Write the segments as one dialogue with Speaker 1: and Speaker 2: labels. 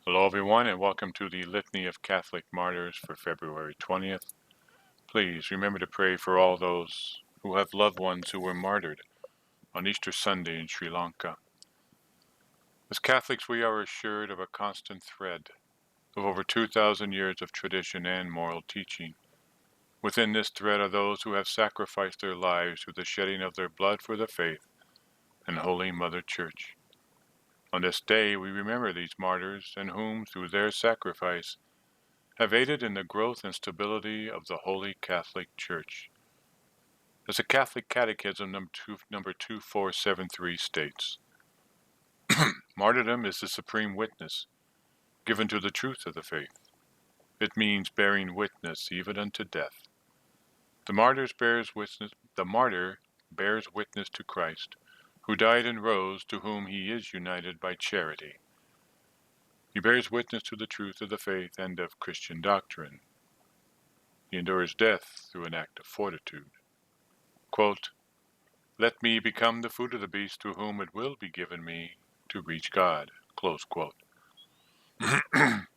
Speaker 1: Hello, everyone, and welcome to the Litany of Catholic Martyrs for February 20th. Please remember to pray for all those who have loved ones who were martyred on Easter Sunday in Sri Lanka. As Catholics, we are assured of a constant thread of over 2,000 years of tradition and moral teaching. Within this thread are those who have sacrificed their lives through the shedding of their blood for the faith and Holy Mother Church. On this day, we remember these martyrs and whom, through their sacrifice, have aided in the growth and stability of the Holy Catholic Church. As the Catholic Catechism number 2473 states, martyrdom is the supreme witness given to the truth of the faith. It means bearing witness even unto death. The martyr bears witness to Christ, who died and rose, to whom he is united by charity. He bears witness to the truth of the faith and of Christian doctrine. He endures death through an act of fortitude. Quote, "Let me become the fruit of the beast through whom it will be given me to reach God." Close quote.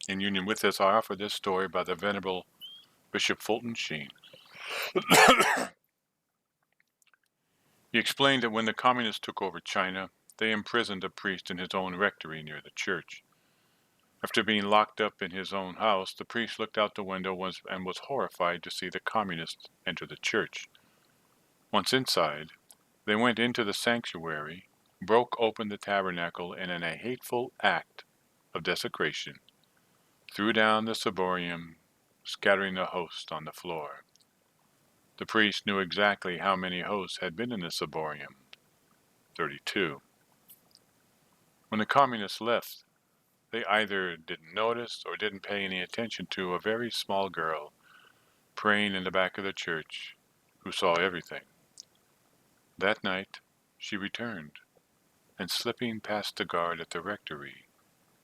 Speaker 1: In union with this, I offer this story by the Venerable Bishop Fulton Sheen. He explained that when the communists took over China, they imprisoned a priest in his own rectory near the church. After being locked up in his own house, the priest looked out the window and was horrified to see the communists enter the church. Once inside, they went into the sanctuary, broke open the tabernacle, and in a hateful act of desecration, threw down the ciborium, scattering the host on the floor. The priest knew exactly how many hosts had been in the ciborium: 32. When the communists left, they either didn't notice or didn't pay any attention to a very small girl praying in the back of the church who saw everything. That night, she returned, and slipping past the guard at the rectory,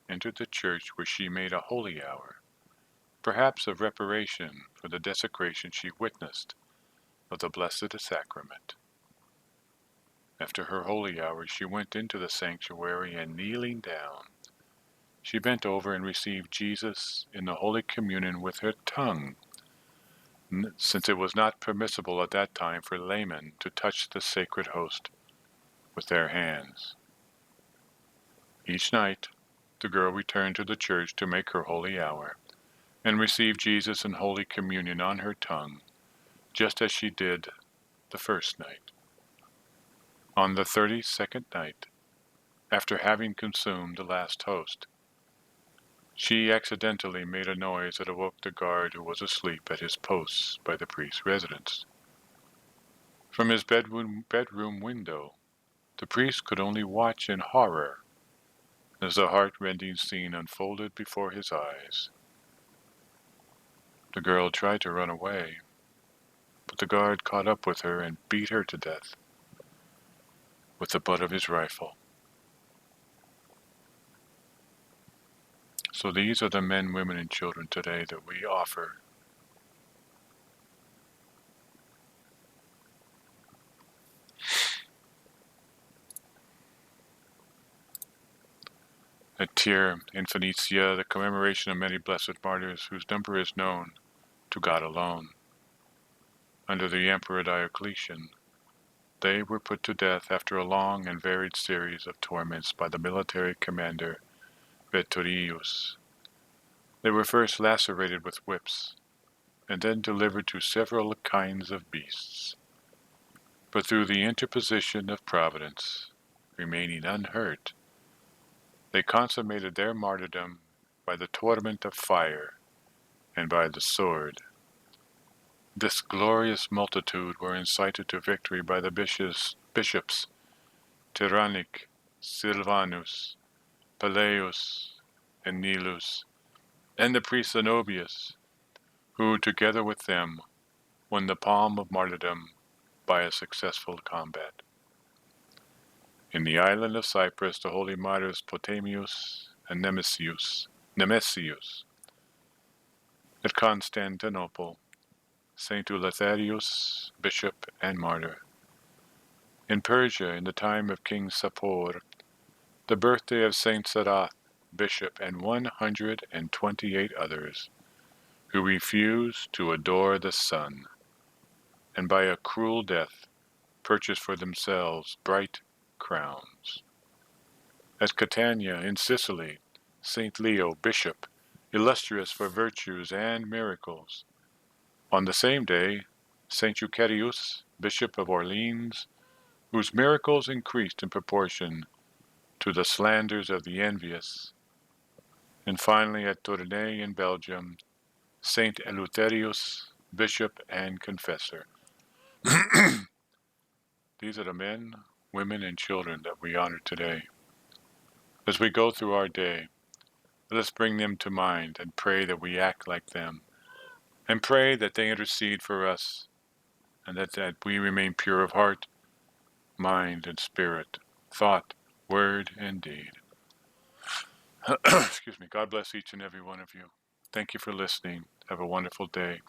Speaker 1: entered the church where she made a holy hour, perhaps of reparation for the desecration she witnessed of the Blessed Sacrament. After her holy hour, she went into the sanctuary and, kneeling down, she bent over and received Jesus in the Holy Communion with her tongue, since it was not permissible at that time for laymen to touch the sacred host with their hands. Each night, the girl returned to the church to make her holy hour and receive Jesus in Holy Communion on her tongue, just as she did the first night. On the 32nd night, after having consumed the last host, she accidentally made a noise that awoke the guard who was asleep at his posts by the priest's residence. From his bedroom window, the priest could only watch in horror as the heart-rending scene unfolded before his eyes. The girl tried to run away, but the guard caught up with her and beat her to death with the butt of his rifle. So these are the men, women, and children today that we offer at here in Phoenicia, the commemoration of many blessed martyrs whose number is known to God alone. Under the Emperor Diocletian, they were put to death after a long and varied series of torments by the military commander Veturius. They were first lacerated with whips, and then delivered to several kinds of beasts. But through the interposition of Providence, remaining unhurt, they consummated their martyrdom by the torment of fire and by the sword. This glorious multitude were incited to victory by the bishops Tyrannic, Silvanus, Peleus, and Nilus, and the priest Zenobius, who, together with them, won the palm of martyrdom by a successful combat. In the island of Cyprus, the holy martyrs Potamius and Nemesius. At Constantinople, Saint Eleutherius, bishop and martyr. In Persia, in the time of King Sapor, the birthday of Saint Sarath, bishop, and 128 others who refused to adore the sun, and by a cruel death purchased for themselves bright crowns. At Catania in Sicily, St. Leo, bishop, illustrious for virtues and miracles. On the same day, St. Eucherius, bishop of Orleans, whose miracles increased in proportion to the slanders of the envious. And finally, at Tournai in Belgium, Saint Eleutherius, bishop and confessor. These are the men, women, and children that we honor today. As we go through our day, let us bring them to mind and pray that we act like them, and pray that they intercede for us, and that we remain pure of heart, mind, and spirit, thought, word, and deed. Excuse me. God bless each and every one of you. Thank you for listening. Have a wonderful day.